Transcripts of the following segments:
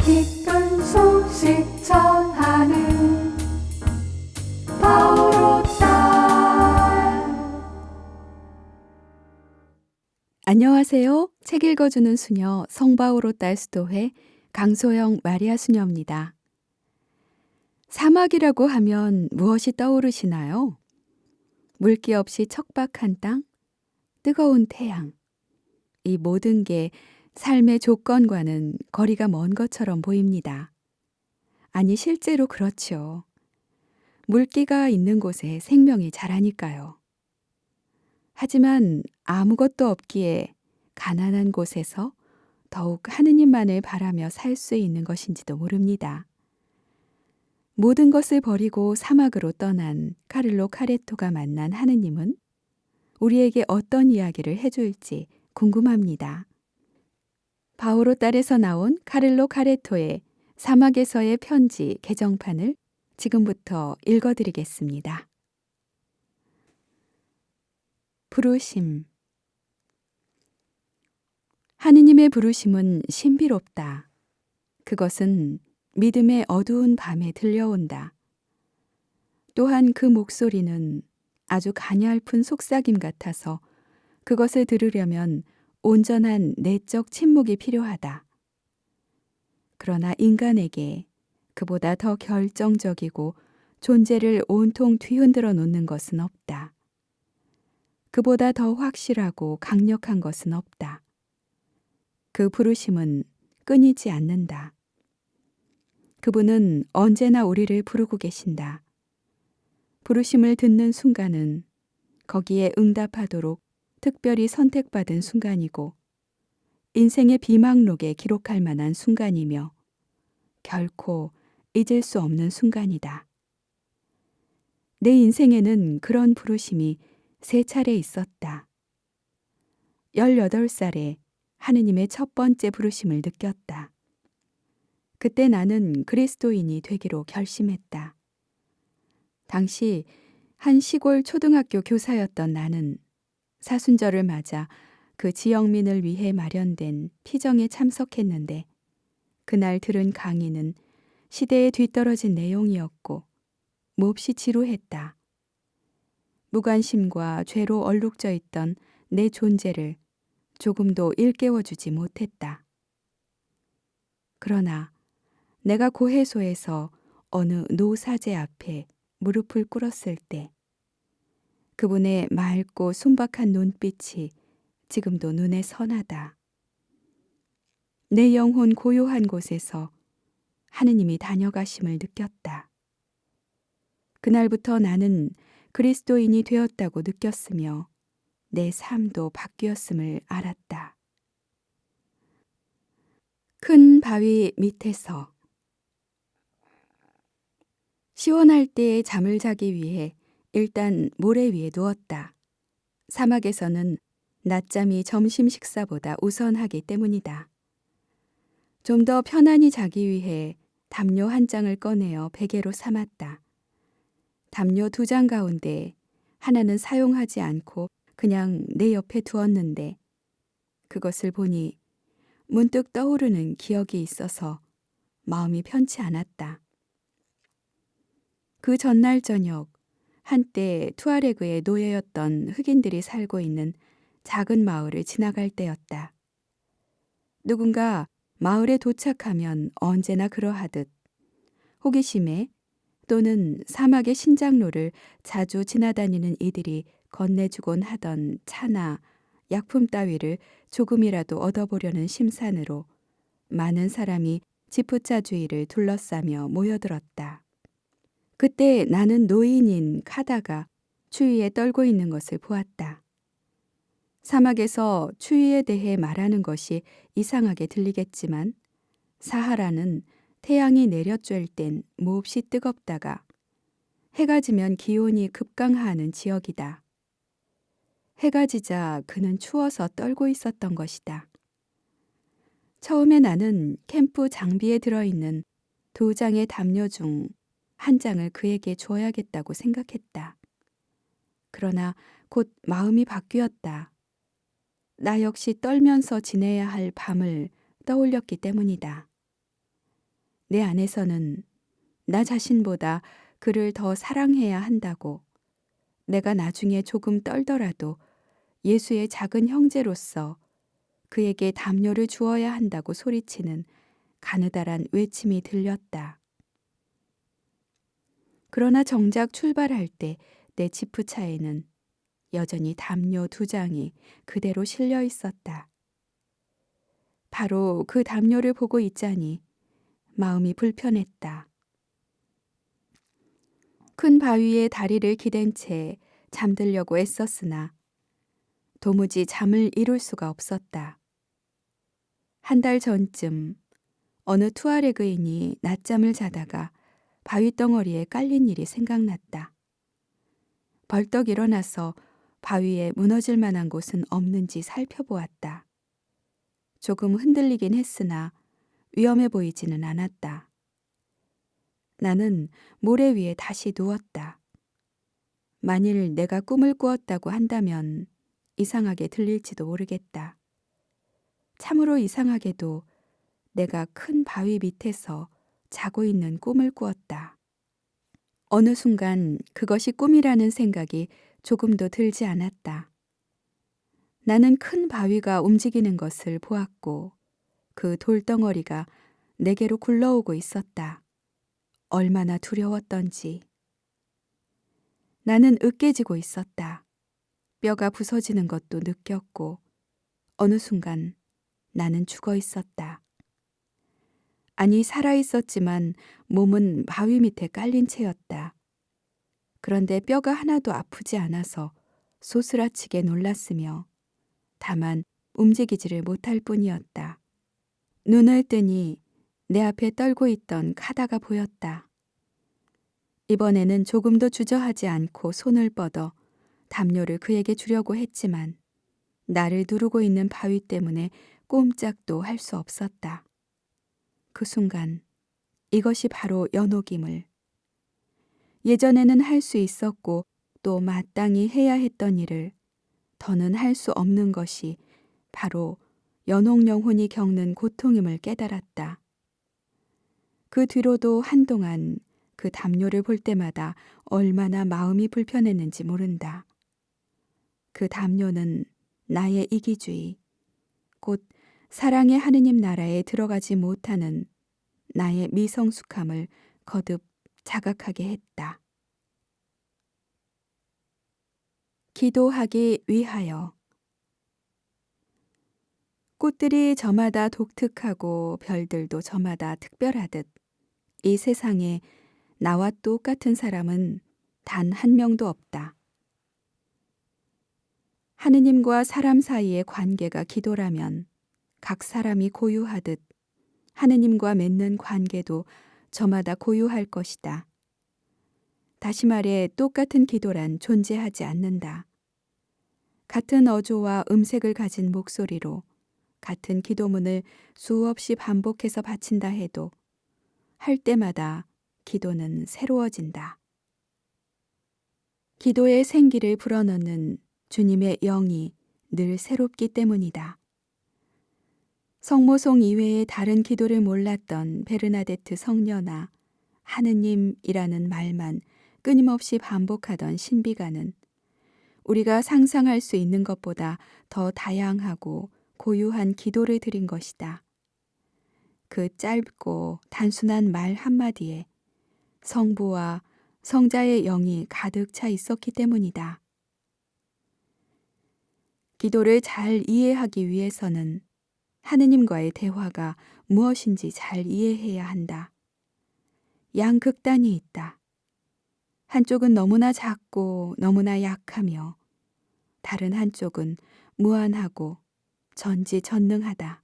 기쁜 소식 전하는 바오로 딸. 안녕하세요. 책 읽어주는 수녀 성바오로 딸 수도회 강소영 마리아 수녀입니다. 사막이라고 하면 무엇이 떠오르시나요? 물기 없이 척박한 땅, 뜨거운 태양. 이 모든 게 삶의 조건과는 거리가 먼 것처럼 보입니다. 아니, 실제로 그렇지요. 물기가 있는 곳에 생명이 자라니까요. 하지만 아무것도 없기에 가난한 곳에서 더욱 하느님만을 바라며 살 수 있는 것인지도 모릅니다. 모든 것을 버리고 사막으로 떠난 카를로 카레토가 만난 하느님은 우리에게 어떤 이야기를 해줄지 궁금합니다. 바오로 딸에서 나온 카를로 카레토의 사막에서의 편지 개정판을 지금부터 읽어드리겠습니다. 부르심. 하느님의 부르심은 신비롭다. 그것은 믿음의 어두운 밤에 들려온다. 또한 그 목소리는 아주 가냘픈 속삭임 같아서 그것을 들으려면 온전한 내적 침묵이 필요하다. 그러나 인간에게 그보다 더 결정적이고 존재를 온통 뒤흔들어 놓는 것은 없다. 그보다 더 확실하고 강력한 것은 없다. 그 부르심은 끊이지 않는다. 그분은 언제나 우리를 부르고 계신다. 부르심을 듣는 순간은 거기에 응답하도록 특별히 선택받은 순간이고 인생의 비망록에 기록할 만한 순간이며 결코 잊을 수 없는 순간이다. 내 인생에는 그런 부르심이 3차례 있었다. 18살에 하느님의 첫 번째 부르심을 느꼈다. 그때 나는 그리스도인이 되기로 결심했다. 당시 한 시골 초등학교 교사였던 나는 사순절을 맞아 그 지역민을 위해 마련된 피정에 참석했는데 그날 들은 강의는 시대에 뒤떨어진 내용이었고 몹시 지루했다. 무관심과 죄로 얼룩져 있던 내 존재를 조금도 일깨워주지 못했다. 그러나 내가 고해소에서 어느 노사제 앞에 무릎을 꿇었을 때 그분의 맑고 순박한 눈빛이 지금도 눈에 선하다. 내 영혼 고요한 곳에서 하느님이 다녀가심을 느꼈다. 그날부터 나는 그리스도인이 되었다고 느꼈으며 내 삶도 바뀌었음을 알았다. 큰 바위 밑에서 시원할 때 잠을 자기 위해 일단 모래 위에 누웠다. 사막에서는 낮잠이 점심 식사보다 우선하기 때문이다. 좀 더 편안히 자기 위해 담요 한 장을 꺼내어 베개로 삼았다. 담요 2장 가운데 하나는 사용하지 않고 그냥 내 옆에 두었는데 그것을 보니 문득 떠오르는 기억이 있어서 마음이 편치 않았다. 그 전날 저녁 한때 투아레그의 노예였던 흑인들이 살고 있는 작은 마을을 지나갈 때였다. 누군가 마을에 도착하면 언제나 그러하듯 호기심에 또는 사막의 신장로를 자주 지나다니는 이들이 건네주곤 하던 차나 약품 따위를 조금이라도 얻어보려는 심산으로 많은 사람이 지푸차 주위를 둘러싸며 모여들었다. 그때 나는 노인인 카다가 추위에 떨고 있는 것을 보았다. 사막에서 추위에 대해 말하는 것이 이상하게 들리겠지만 사하라는 태양이 내려쬐을 땐 몹시 뜨겁다가 해가 지면 기온이 급강하하는 지역이다. 해가 지자 그는 추워서 떨고 있었던 것이다. 처음에 나는 캠프 장비에 들어있는 2장의 담요 중 1장을 그에게 줘야겠다고 생각했다. 그러나 곧 마음이 바뀌었다. 나 역시 떨면서 지내야 할 밤을 떠올렸기 때문이다. 내 안에서는 나 자신보다 그를 더 사랑해야 한다고, 내가 나중에 조금 떨더라도 예수의 작은 형제로서 그에게 담요를 주어야 한다고 소리치는 가느다란 외침이 들렸다. 그러나 정작 출발할 때 내 지프차에는 여전히 담요 2장이 그대로 실려 있었다. 바로 그 담요를 보고 있자니 마음이 불편했다. 큰 바위에 다리를 기댄 채 잠들려고 애썼으나 도무지 잠을 이룰 수가 없었다. 1달 전쯤 어느 투아레그인이 낮잠을 자다가 바위 덩어리에 깔린 일이 생각났다. 벌떡 일어나서 바위에 무너질 만한 곳은 없는지 살펴보았다. 조금 흔들리긴 했으나 위험해 보이지는 않았다. 나는 모래 위에 다시 누웠다. 만일 내가 꿈을 꾸었다고 한다면 이상하게 들릴지도 모르겠다. 참으로 이상하게도 내가 큰 바위 밑에서 자고 있는 꿈을 꾸었다. 어느 순간 그것이 꿈이라는 생각이 조금도 들지 않았다. 나는 큰 바위가 움직이는 것을 보았고 그 돌덩어리가 내게로 굴러오고 있었다. 얼마나 두려웠던지. 나는 으깨지고 있었다. 뼈가 부서지는 것도 느꼈고 어느 순간 나는 죽어 있었다. 아니, 살아 있었지만 몸은 바위 밑에 깔린 채였다. 그런데 뼈가 하나도 아프지 않아서 소스라치게 놀랐으며 다만 움직이지를 못할 뿐이었다. 눈을 뜨니 내 앞에 떨고 있던 카다가 보였다. 이번에는 조금도 주저하지 않고 손을 뻗어 담요를 그에게 주려고 했지만 나를 누르고 있는 바위 때문에 꼼짝도 할 수 없었다. 그 순간 이것이 바로 연옥임을. 예전에는 할 수 있었고 또 마땅히 해야 했던 일을 더는 할 수 없는 것이 바로 연옥 영혼이 겪는 고통임을 깨달았다. 그 뒤로도 한동안 그 담요를 볼 때마다 얼마나 마음이 불편했는지 모른다. 그 담요는 나의 이기주의, 곧 사랑의 하느님 나라에 들어가지 못하는 나의 미성숙함을 거듭 자각하게 했다. 기도하기 위하여. 꽃들이 저마다 독특하고 별들도 저마다 특별하듯 이 세상에 나와 똑같은 사람은 단 한 명도 없다. 하느님과 사람 사이의 관계가 기도라면 각 사람이 고유하듯 하느님과 맺는 관계도 저마다 고유할 것이다. 다시 말해 똑같은 기도란 존재하지 않는다. 같은 어조와 음색을 가진 목소리로 같은 기도문을 수없이 반복해서 바친다 해도 할 때마다 기도는 새로워진다. 기도의 생기를 불어넣는 주님의 영이 늘 새롭기 때문이다. 성모송 이외의 다른 기도를 몰랐던 베르나데트 성녀나 하느님이라는 말만 끊임없이 반복하던 신비가는 우리가 상상할 수 있는 것보다 더 다양하고 고유한 기도를 드린 것이다. 그 짧고 단순한 말 한마디에 성부와 성자의 영이 가득 차 있었기 때문이다. 기도를 잘 이해하기 위해서는 하느님과의 대화가 무엇인지 잘 이해해야 한다. 양극단이 있다. 한쪽은 너무나 작고 너무나 약하며 다른 한쪽은 무한하고 전지전능하다.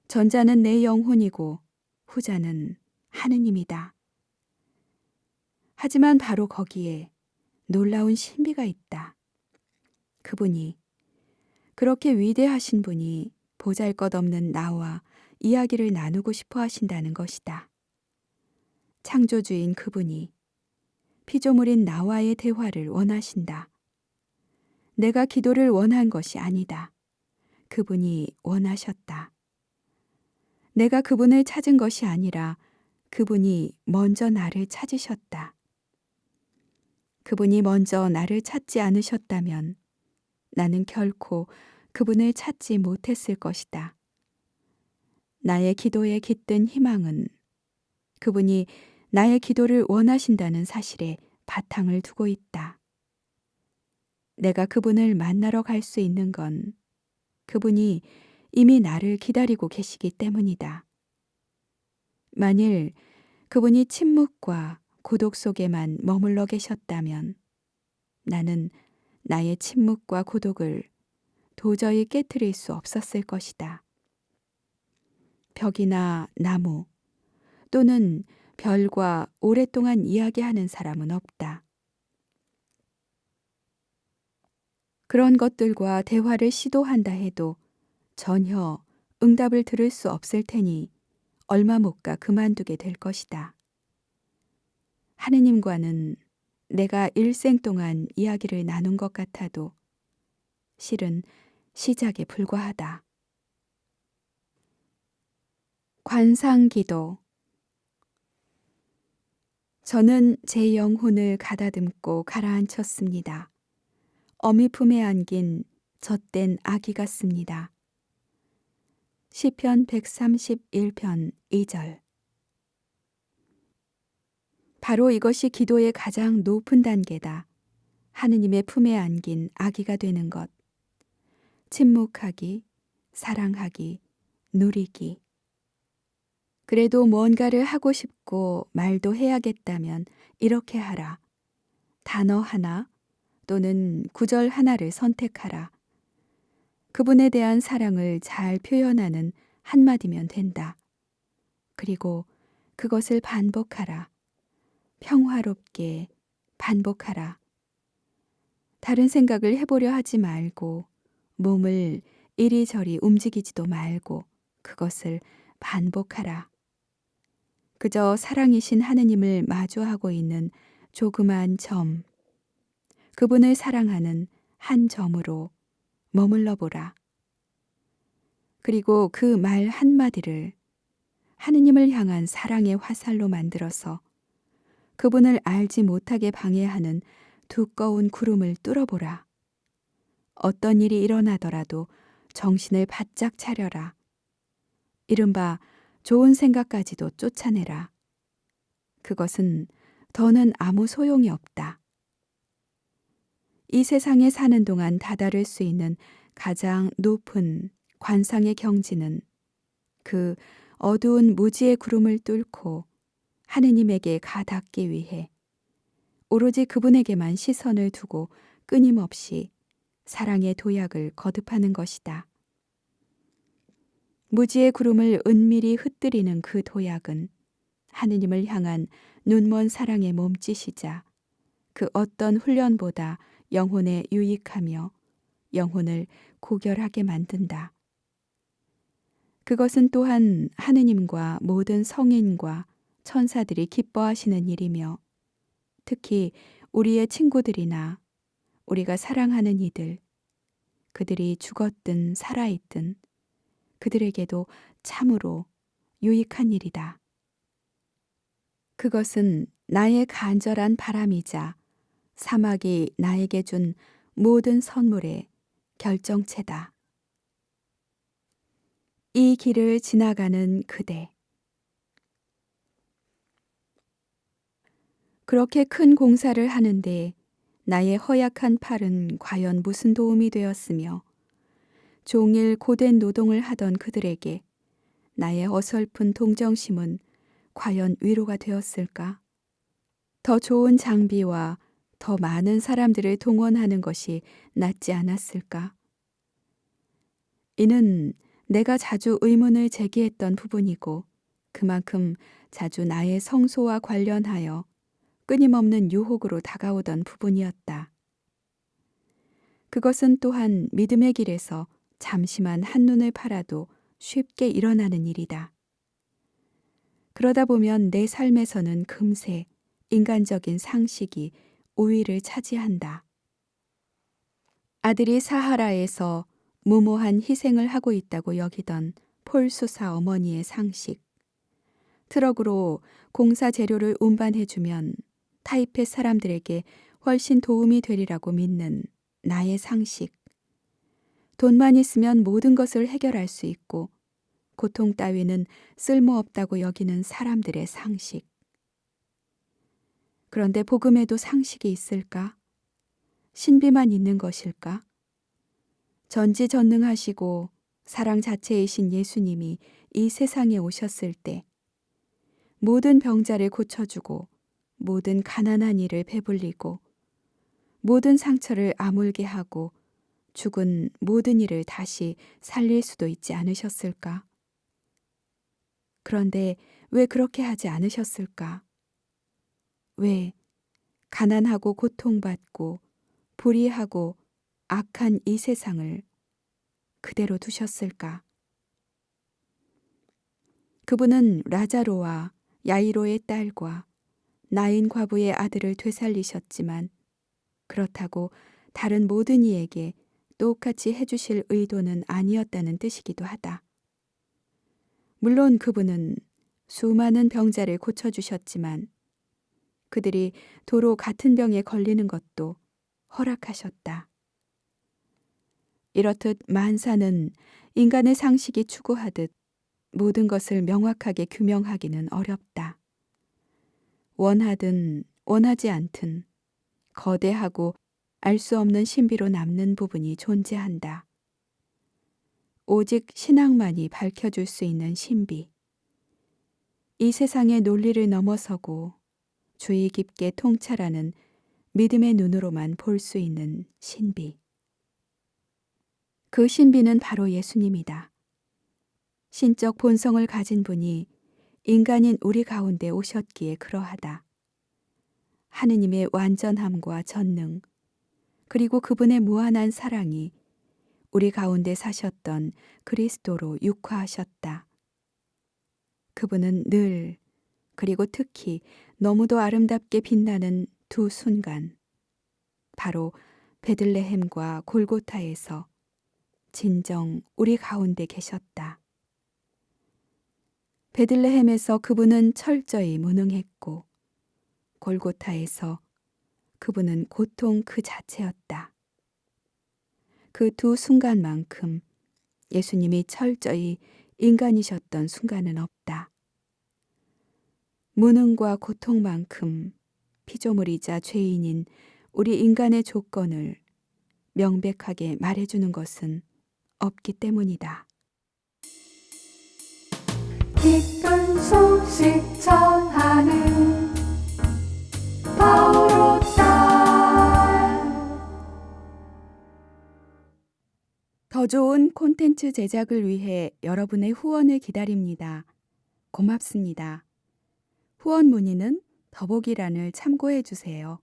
전자는 내 영혼이고 후자는 하느님이다. 하지만 바로 거기에 놀라운 신비가 있다. 그분이, 그렇게 위대하신 분이 보잘것없는 나와 이야기를 나누고 싶어 하신다는 것이다. 창조주인 그분이 피조물인 나와의 대화를 원하신다. 내가 기도를 원한 것이 아니다. 그분이 원하셨다. 내가 그분을 찾은 것이 아니라 그분이 먼저 나를 찾으셨다. 그분이 먼저 나를 찾지 않으셨다면 나는 결코 그분을 찾지 못했을 것이다. 나의 기도에 깃든 희망은 그분이 나의 기도를 원하신다는 사실에 바탕을 두고 있다. 내가 그분을 만나러 갈 수 있는 건 그분이 이미 나를 기다리고 계시기 때문이다. 만일 그분이 침묵과 고독 속에만 머물러 계셨다면 나는 나의 침묵과 고독을 도저히 깨트릴 수 없었을 것이다. 벽이나 나무 또는 별과 오랫동안 이야기하는 사람은 없다. 그런 것들과 대화를 시도한다 해도 전혀 응답을 들을 수 없을 테니 얼마 못 가 그만두게 될 것이다. 하느님과는 내가 일생 동안 이야기를 나눈 것 같아도 실은 시작에 불과하다. 관상기도. 저는 제 영혼을 가다듬고 가라앉혔습니다. 어미 품에 안긴 젖된 아기 같습니다. 시편 131편 2절. 바로 이것이 기도의 가장 높은 단계다. 하느님의 품에 안긴 아기가 되는 것. 침묵하기, 사랑하기, 누리기. 그래도 뭔가를 하고 싶고 말도 해야겠다면 이렇게 하라. 단어 하나 또는 구절 하나를 선택하라. 그분에 대한 사랑을 잘 표현하는 한마디면 된다. 그리고 그것을 반복하라. 평화롭게 반복하라. 다른 생각을 해보려 하지 말고 몸을 이리저리 움직이지도 말고 그것을 반복하라. 그저 사랑이신 하느님을 마주하고 있는 조그만 점, 그분을 사랑하는 한 점으로 머물러 보라. 그리고 그 말 한마디를 하느님을 향한 사랑의 화살로 만들어서 그분을 알지 못하게 방해하는 두꺼운 구름을 뚫어보라. 어떤 일이 일어나더라도 정신을 바짝 차려라. 이른바 좋은 생각까지도 쫓아내라. 그것은 더는 아무 소용이 없다. 이 세상에 사는 동안 다다를 수 있는 가장 높은 관상의 경지는 그 어두운 무지의 구름을 뚫고 하느님에게 가닿기 위해 오로지 그분에게만 시선을 두고 끊임없이 사랑의 도약을 거듭하는 것이다. 무지의 구름을 은밀히 흩뜨리는 그 도약은 하느님을 향한 눈먼 사랑의 몸짓이자 그 어떤 훈련보다 영혼에 유익하며 영혼을 고결하게 만든다. 그것은 또한 하느님과 모든 성인과 천사들이 기뻐하시는 일이며 특히 우리의 친구들이나 우리가 사랑하는 이들, 그들이 죽었든 살아있든 그들에게도 참으로 유익한 일이다. 그것은 나의 간절한 바람이자 사막이 나에게 준 모든 선물의 결정체다. 이 길을 지나가는 그대. 그렇게 큰 공사를 하는데 나의 허약한 팔은 과연 무슨 도움이 되었으며 종일 고된 노동을 하던 그들에게 나의 어설픈 동정심은 과연 위로가 되었을까? 더 좋은 장비와 더 많은 사람들을 동원하는 것이 낫지 않았을까? 이는 내가 자주 의문을 제기했던 부분이고 그만큼 자주 나의 성소와 관련하여 끊임없는 유혹으로 다가오던 부분이었다. 그것은 또한 믿음의 길에서 잠시만 한눈을 팔아도 쉽게 일어나는 일이다. 그러다 보면 내 삶에서는 금세 인간적인 상식이 우위를 차지한다. 아들이 사하라에서 무모한 희생을 하고 있다고 여기던 폴수사 어머니의 상식, 트럭으로 공사 재료를 운반해주면 타이페 사람들에게 훨씬 도움이 되리라고 믿는 나의 상식, 돈만 있으면 모든 것을 해결할 수 있고 고통 따위는 쓸모없다고 여기는 사람들의 상식. 그런데 복음에도 상식이 있을까? 신비만 있는 것일까? 전지전능하시고 사랑 자체이신 예수님이 이 세상에 오셨을 때 모든 병자를 고쳐주고 모든 가난한 이를 배불리고 모든 상처를 아물게 하고 죽은 모든 이를 다시 살릴 수도 있지 않으셨을까? 그런데 왜 그렇게 하지 않으셨을까? 왜 가난하고 고통받고 불의하고 악한 이 세상을 그대로 두셨을까? 그분은 라자로와 야이로의 딸과 나인 과부의 아들을 되살리셨지만 그렇다고 다른 모든 이에게 똑같이 해주실 의도는 아니었다는 뜻이기도 하다. 물론 그분은 수많은 병자를 고쳐주셨지만 그들이 도로 같은 병에 걸리는 것도 허락하셨다. 이렇듯 만사는 인간의 상식이 추구하듯 모든 것을 명확하게 규명하기는 어렵다. 원하든 원하지 않든 거대하고 알 수 없는 신비로 남는 부분이 존재한다. 오직 신앙만이 밝혀줄 수 있는 신비. 이 세상의 논리를 넘어서고 주의 깊게 통찰하는 믿음의 눈으로만 볼 수 있는 신비. 그 신비는 바로 예수님이다. 신적 본성을 가진 분이 인간인 우리 가운데 오셨기에 그러하다. 하느님의 완전함과 전능, 그리고 그분의 무한한 사랑이 우리 가운데 사셨던 그리스도로 육화하셨다. 그분은 늘, 그리고 특히 너무도 아름답게 빛나는 두 순간, 바로 베들레헴과 골고타에서 진정 우리 가운데 계셨다. 베들레헴에서 그분은 철저히 무능했고 골고타에서 그분은 고통 그 자체였다. 그 두 순간만큼 예수님이 철저히 인간이셨던 순간은 없다. 무능과 고통만큼 피조물이자 죄인인 우리 인간의 조건을 명백하게 말해주는 것은 없기 때문이다. 기쁜 소식 전하는 바오로 딸. 더 좋은 콘텐츠 제작을 위해 여러분의 후원을 기다립니다. 고맙습니다. 후원 문의는 더보기란을 참고해 주세요.